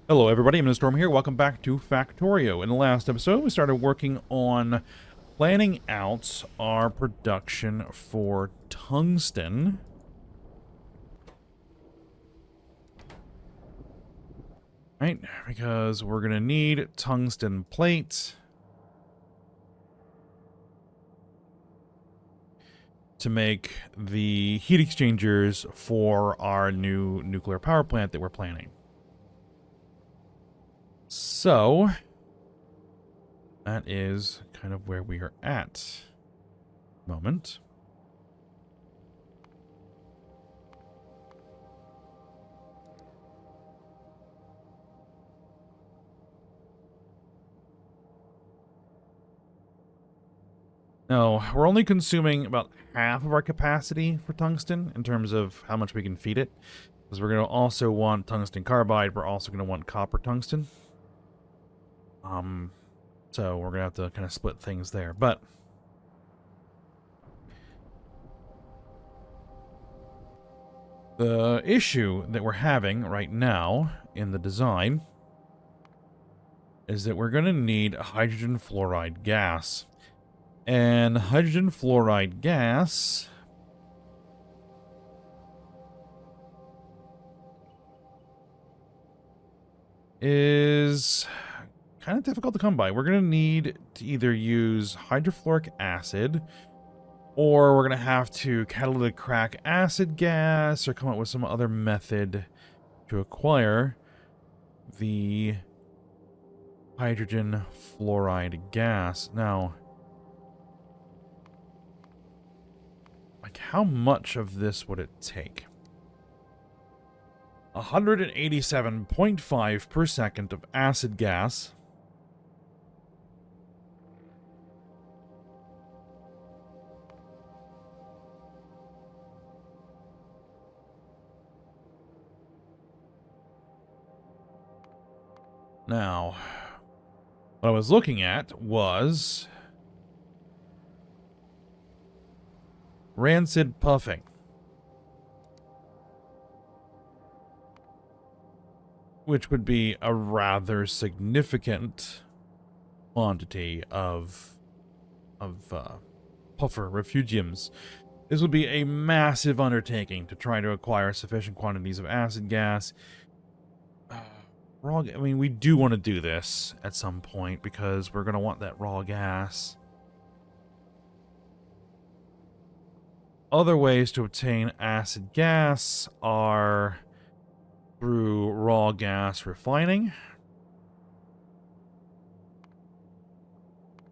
Hello everybody, I'm Storm here. Welcome back to Factorio. In the last episode, we started working on planning out our production for tungsten. Right, because we're going to need tungsten plate to make the heat exchangers for our new nuclear power plant that we're planning. So, that is kind of where we are at. Moment. No, we're only consuming about half of our capacity for tungsten in terms of how much we can feed it. Because we're going to also want tungsten carbide. We're also going to want copper tungsten. So we're going to have to kind of split things there. But the issue that we're having right now in the design is that we're going to need hydrogen fluoride gas. And hydrogen fluoride gas is kind of difficult to come by. We're going to need to either use hydrofluoric acid, or we're going to have to catalytic crack acid gas, or come up with some other method to acquire the hydrogen fluoride gas. Now, like, how much of this would it take? 187.5 per second of acid gas. Now, what I was looking at was rancid puffing, which would be a rather significant quantity of puffer refugiums. This would be a massive undertaking to try to acquire sufficient quantities of acid gas. I mean, we do want to do this at some point because we're going to want that raw gas. Other ways to obtain acid gas are through raw gas refining.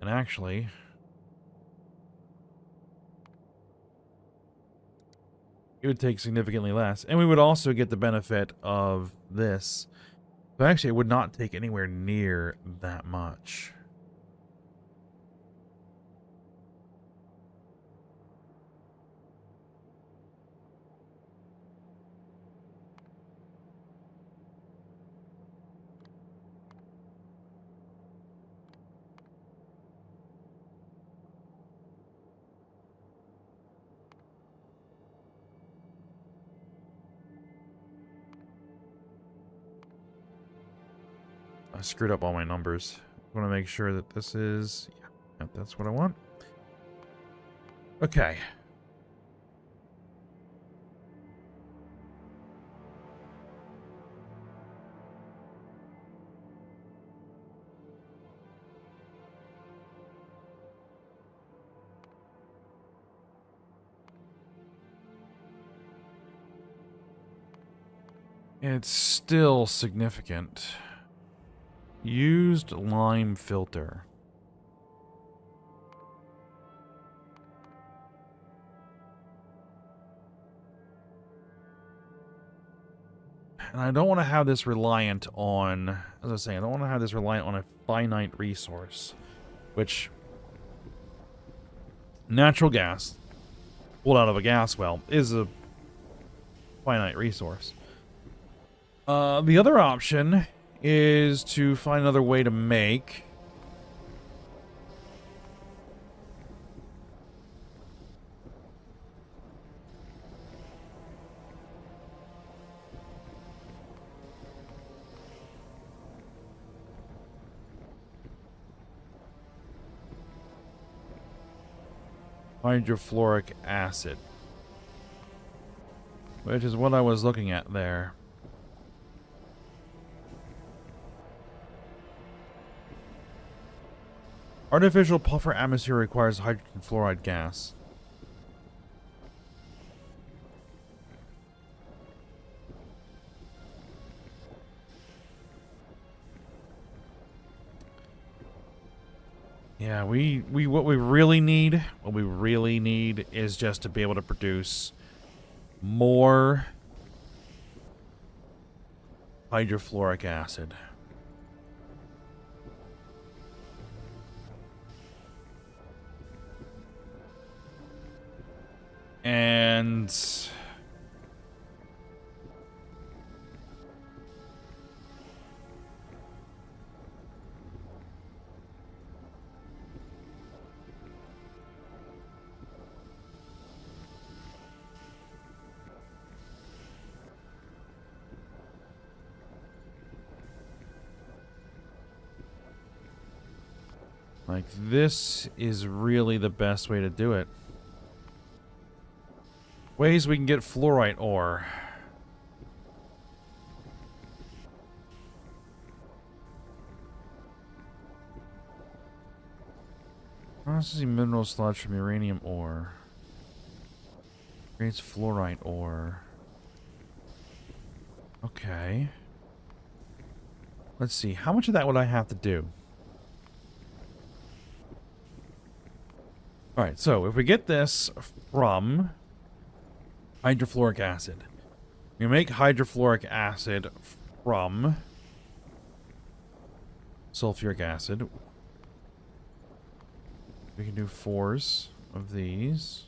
And actually, it would take significantly less. And we would also get the benefit of this. So actually, it would not take anywhere near that much. I screwed up all my numbers. I want to make sure that this is... Yeah, that's what I want. Okay. It's still significant. Used lime filter. And I don't want to have this reliant on, as I was saying, I don't want to have this reliant on a finite resource, which natural gas pulled out of a gas well is a finite resource. The other option is to find another way to make hydrofluoric acid, which is what I was looking at there. Artificial puffer atmosphere requires hydrogen fluoride gas. Yeah, what we really need is just to be able to produce more hydrofluoric acid. And like, this is really the best way to do it. Ways we can get fluorite ore. Processing mineral sludge from uranium ore. Creates fluorite ore. Okay. Let's see. How much of that would I have to do? Alright, so if we get this from hydrofluoric acid. We make hydrofluoric acid from sulfuric acid. We can do 4s of these.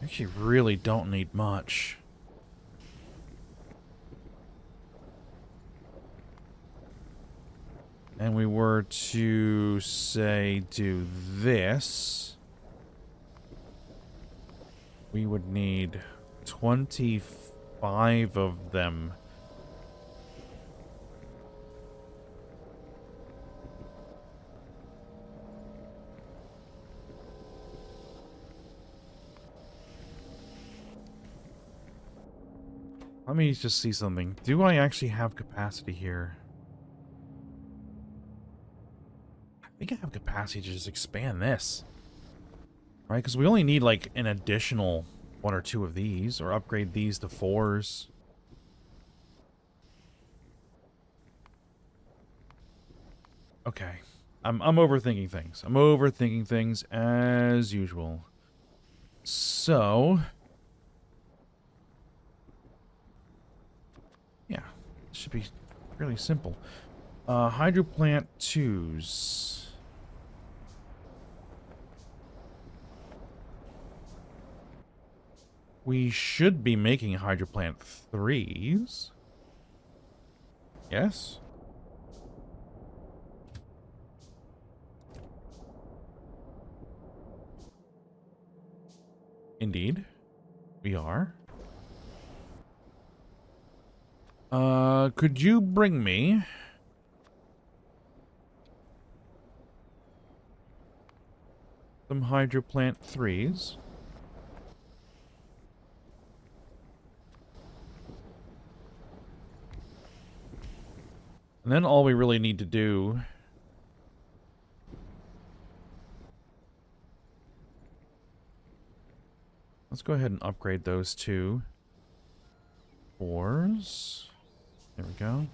Actually, really don't need much. And we were to, say, do this. We would need 25 of them. Let me just see something. Do I actually have capacity here? I think I have capacity to just expand this. Right, because we only need like an additional 1 or 2 of these, or upgrade these to 4s. Okay. I'm overthinking things. I'm overthinking things as usual. So, yeah, it should be really simple. Hydroplant 2s. We should be making hydroplant 3s. Yes? Indeed. We are. Could you bring me some hydroplant 3s? And then all we really need to do let's go ahead and upgrade those 2 4s. There we go.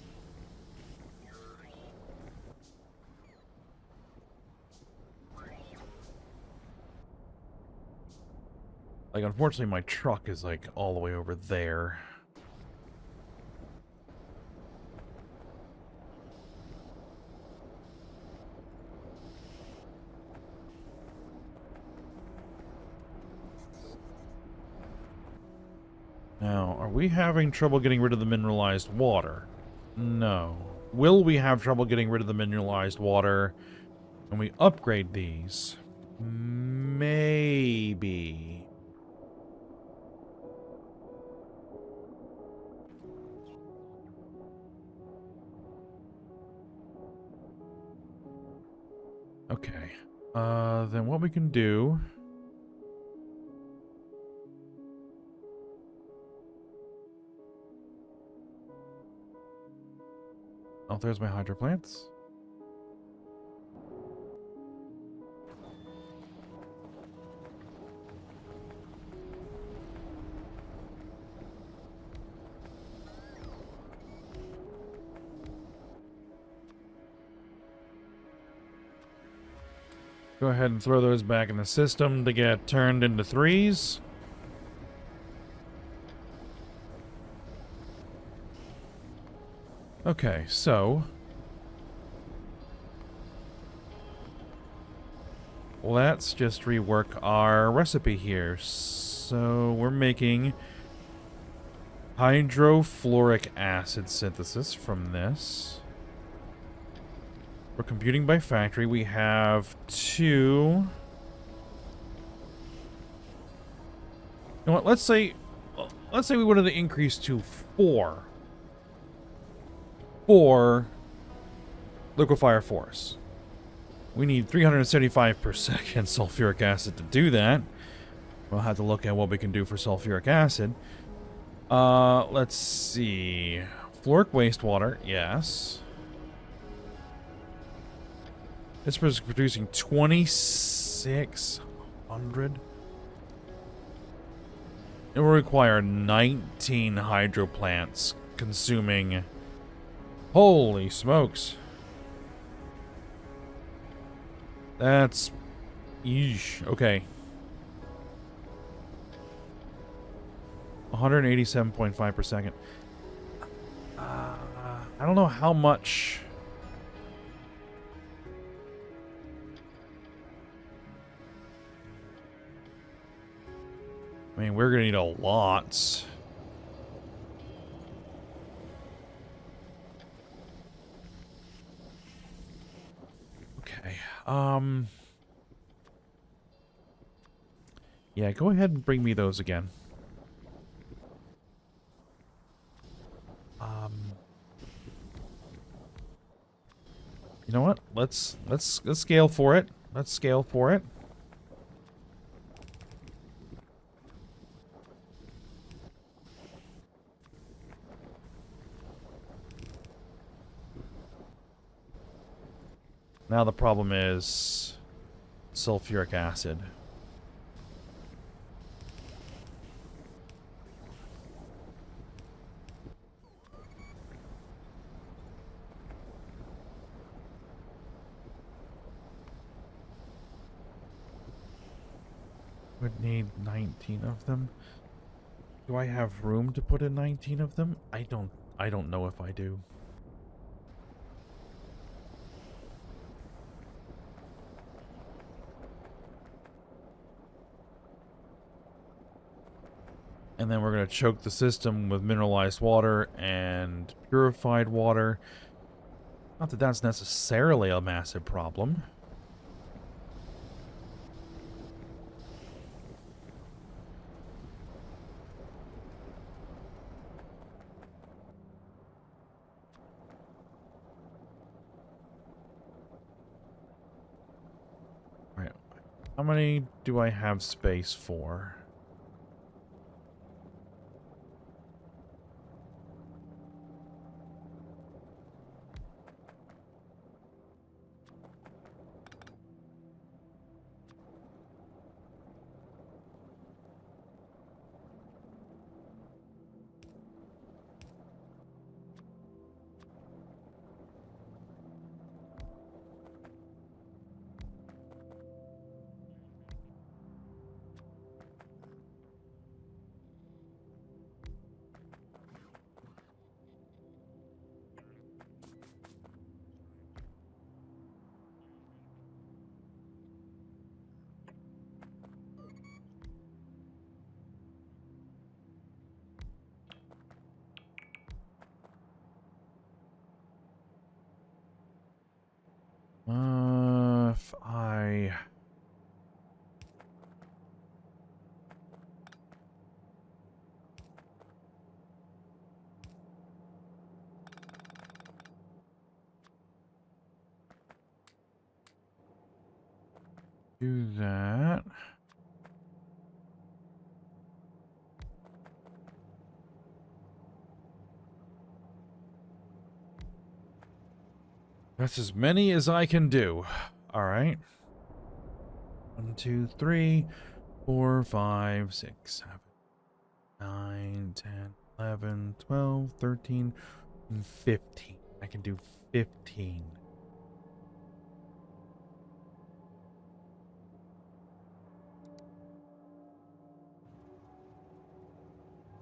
Like, unfortunately, my truck is, like, all the way over there. Now, are we having trouble getting rid of the mineralized water? No. Will we have trouble getting rid of the mineralized water when we upgrade these? Maybe. Okay. Then what we can do Oh, there's my hydro plants. Go ahead and throw those back in the system to get turned into 3s. Okay, so let's just rework our recipe here. So we're making hydrofluoric acid synthesis from this. We're computing by factory. We have 2. You know what? Let's say we wanted to increase to 4 liquefier force. We need 375 per second sulfuric acid to do that. We'll have to look at what we can do for sulfuric acid. Let's see. Fluoric wastewater, yes. This was producing 2,600. It will require 19 hydro plants consuming. Holy smokes. That's... Yeesh. Okay. 187.5 per second. I don't know how much... I mean, we're gonna need a lot. Okay. Yeah, go ahead and bring me those again. You know what? Let's scale for it. Let's scale for it. Now the problem is sulfuric acid. Would need 19 of them. Do I have room to put in 19 of them? I don't know if I do. And then we're going to choke the system with mineralized water and purified water. Not that that's necessarily a massive problem. All right. How many do I have space for? If I... do that... That's as many as I can do. All right. 1, 2, 3, 4, 5, 6, 7, 9, 10, 11, 12, 13, and 15. I can do 15.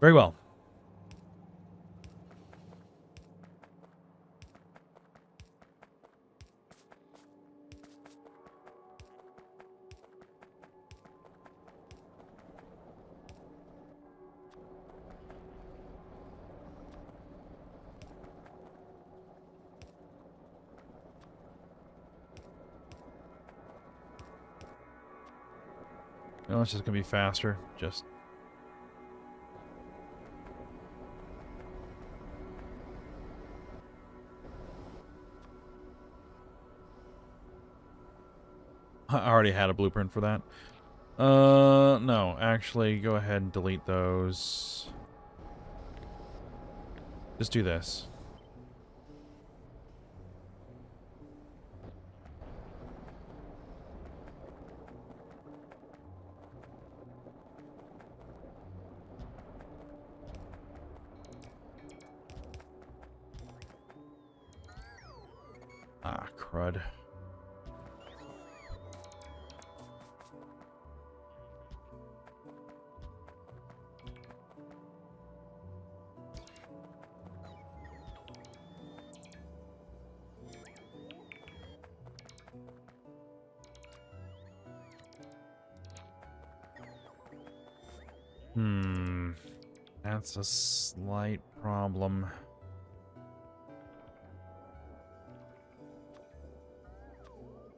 Very well. No, it's just gonna be faster. Just I already had a blueprint for that. No, actually, go ahead and delete those. Just do this. Ah, crud. That's a slight problem.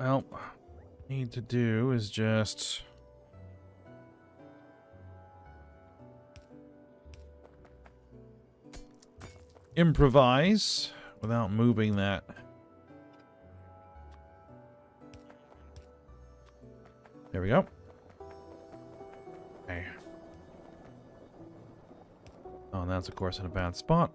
Well, what I need to do is just improvise without moving that. There we go. Okay. Oh, and that's of course in a bad spot.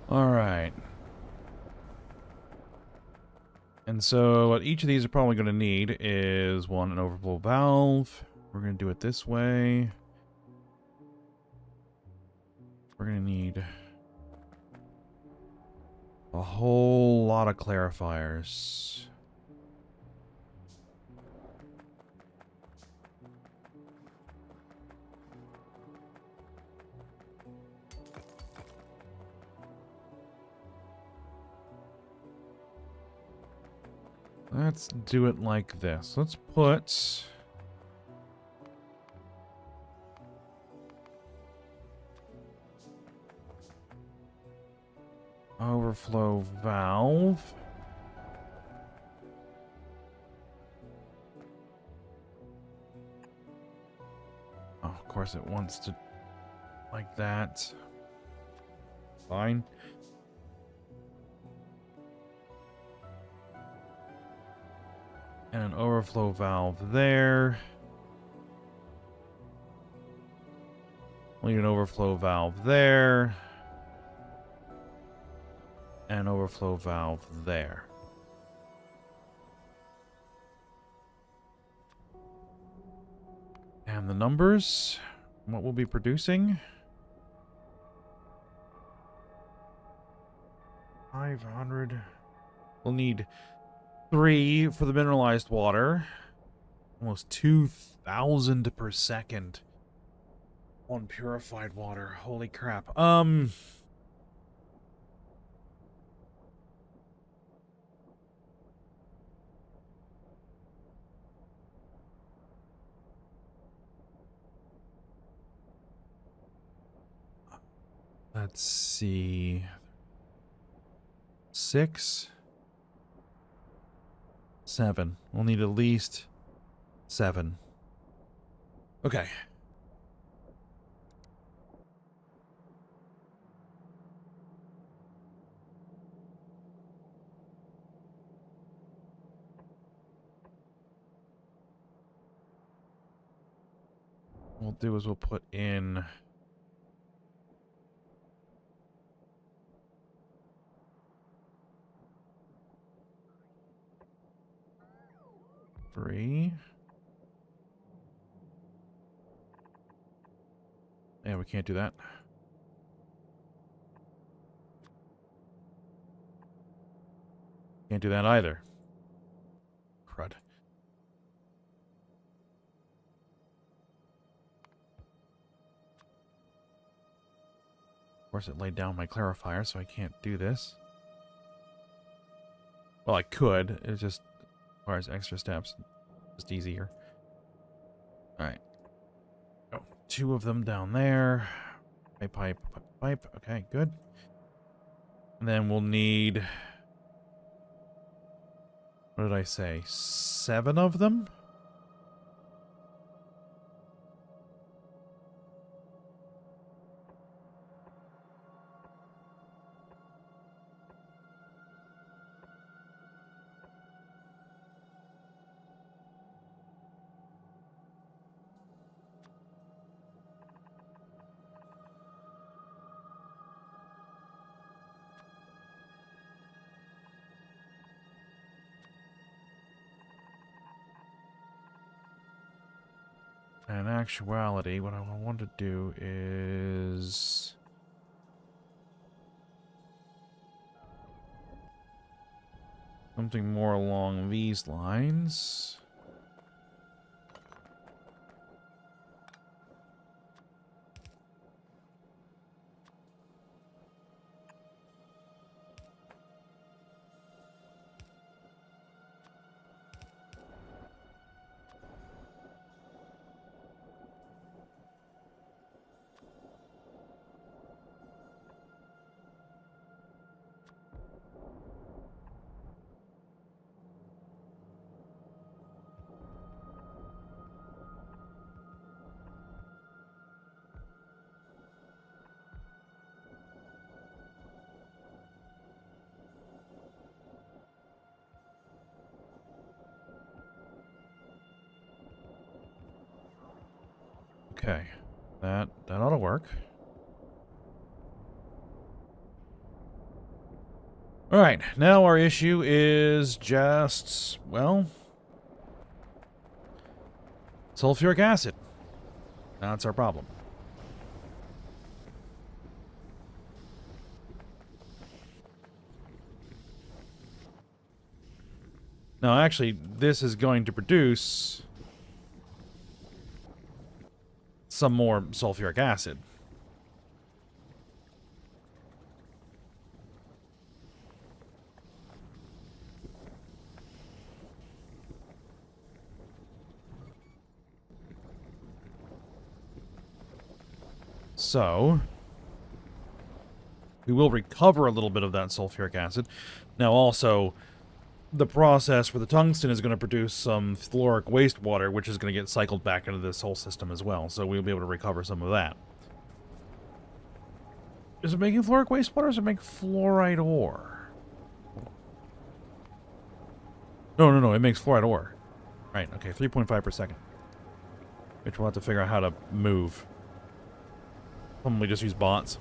All right. And so what each of these are probably going to need is one, an overflow valve. We're going to do it this way. We're going to need a whole lot of clarifiers. Let's do it like this. Let's put overflow valve. Oh, of course it wants to like that. Fine. And an overflow valve there. We need an overflow valve there. And an overflow valve there. And the numbers, what we'll be producing. 500. We'll need 3 for the mineralized water. Almost 2,000 per second on purified water. Holy crap. Let's see. 6, 7. We'll need at least 7. Okay. What we'll do is we'll put in 3. Yeah, we can't do that. Can't do that either. Crud. Of course, it laid down my clarifier, so I can't do this. Well, I could. It just requires extra steps. Just easier. Alright. Oh, 2 of them down there. Pipe. Okay, good. And then we'll need... What did I say? 7 of them? In actuality, what I want to do is... something more along these lines. Okay, that ought to work. All right, now our issue is just, well, sulfuric acid. That's our problem. Now, actually, this is going to produce some more sulfuric acid. So, we will recover a little bit of that sulfuric acid. Now, also, the process for the tungsten is going to produce some fluoric wastewater, which is going to get cycled back into this whole system as well. So we'll be able to recover some of that. Is it making fluoric wastewater, or does it make fluoride ore? No, it makes fluoride ore. Right, okay, 3.5 per second. Which we'll have to figure out how to move. Probably just use bots.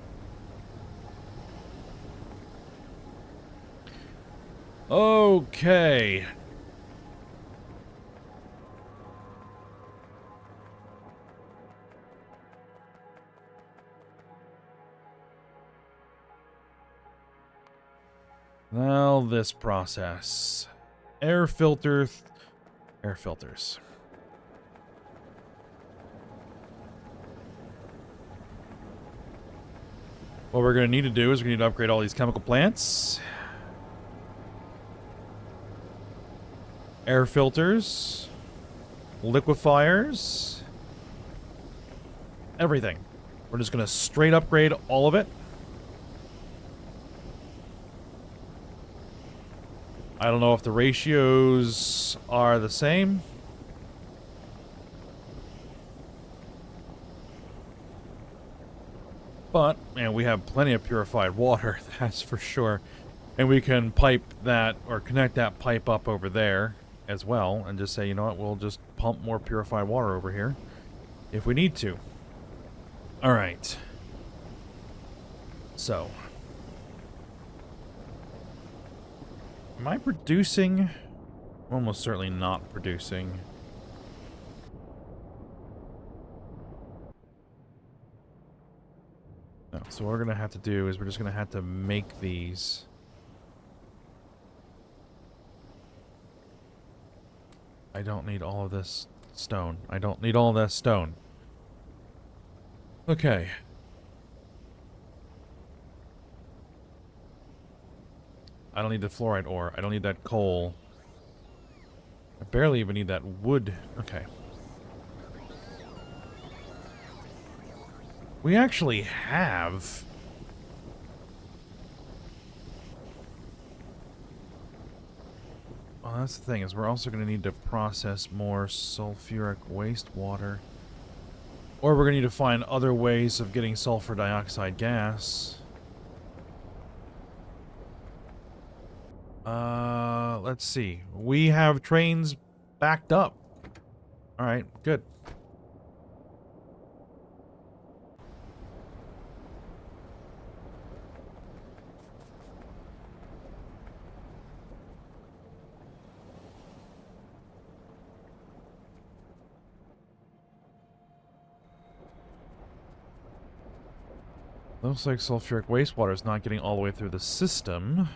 Okay. Now this process. Air filter. Air filters. What we're going to need to do is we need to upgrade all these chemical plants. Air filters. Liquefiers. Everything. We're just going to straight upgrade all of it. I don't know if the ratios are the same. But, man, we have plenty of purified water, that's for sure. And we can pipe that, or connect that pipe up over there as well, and just say, you know what, we'll just pump more purified water over here if we need to. Alright. So. Am I producing? I'm almost certainly not producing. No, so what we're going to have to do is we're just going to have to make these. I don't need all of this stone. I don't need all of that stone. Okay. I don't need the fluoride ore. I don't need that coal. I barely even need that wood. Okay. We actually have... Well, that's the thing, is we're also going to need to process more sulfuric wastewater. Or we're going to need to find other ways of getting sulfur dioxide gas. Let's see. We have trains backed up. Alright, good. Looks like sulfuric wastewater is not getting all the way through the system.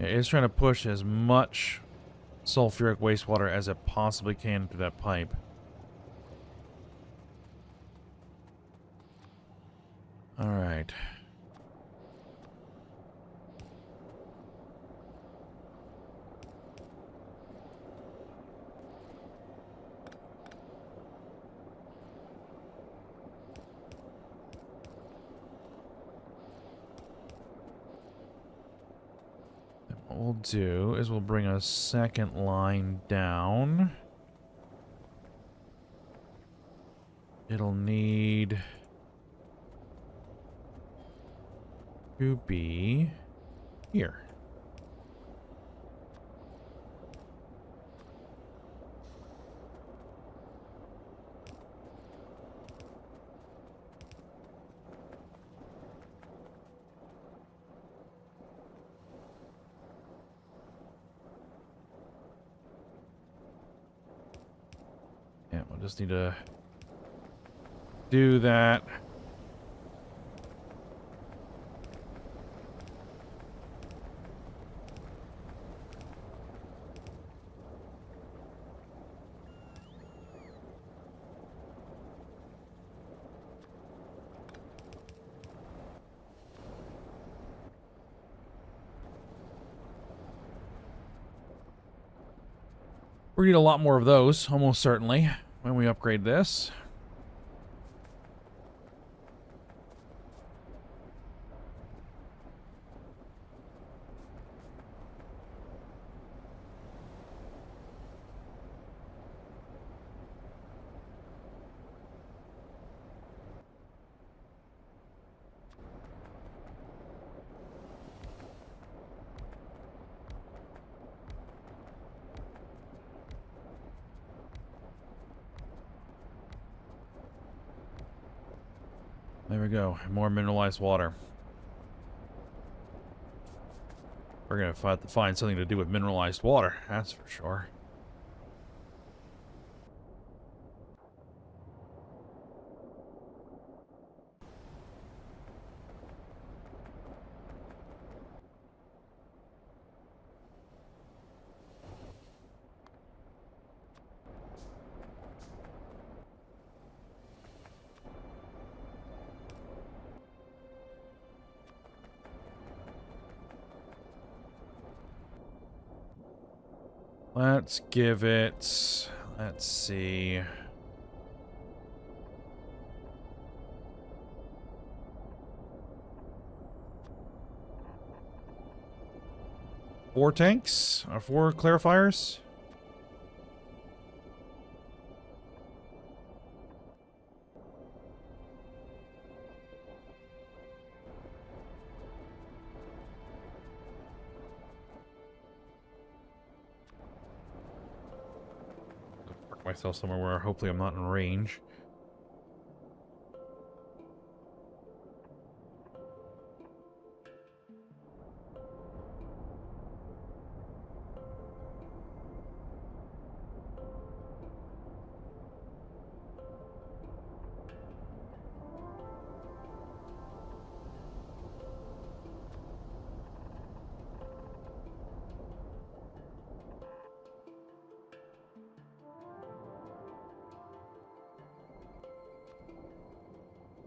It is trying to push as much sulfuric wastewater as it possibly can through that pipe. Alright. What we'll do is we'll bring a second line down. It'll need to be here. Yeah, we'll just need to do that. We're gonna need a lot more of those, almost certainly, when we upgrade this. There we go. More mineralized water. We're going to have to find something to do with mineralized water. That's for sure. Let's give it... Let's see... 4 tanks? 4 clarifiers? Park myself somewhere where hopefully I'm not in range.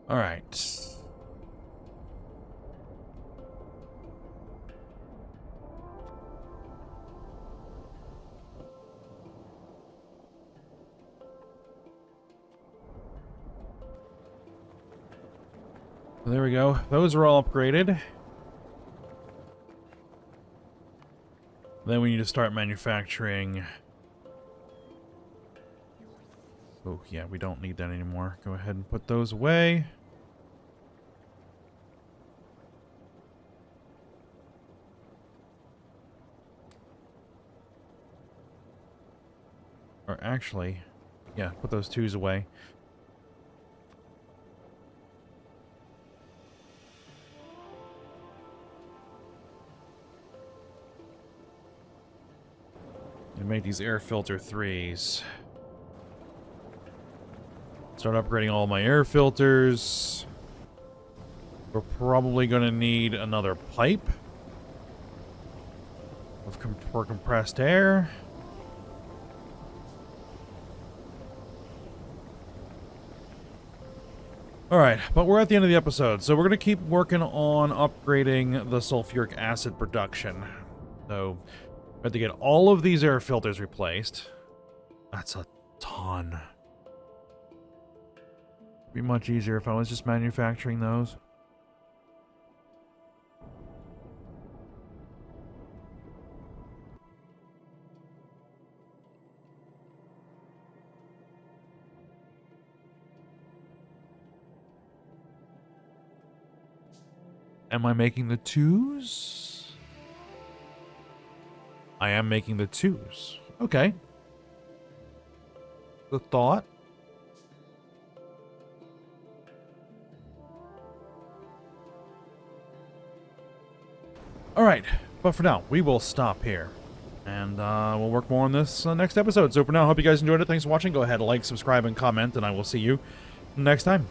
All right. There we go. Those are all upgraded. Then we need to start manufacturing. Oh, yeah, we don't need that anymore. Go ahead and put those away. Or actually, yeah, put those 2s away. And make these air filter 3s. Start upgrading all my air filters. We're probably going to need another pipe for compressed air. Alright, but we're at the end of the episode, so we're going to keep working on upgrading the sulfuric acid production. So, we have to get all of these air filters replaced. That's a ton. It'd be much easier if I was just manufacturing those. Am I making the 2s? I am making the 2s. Okay. The thought. Alright, but for now, we will stop here. And we'll work more on this next episode. So for now, I hope you guys enjoyed it. Thanks for watching. Go ahead, like, subscribe, and comment, and I will see you next time.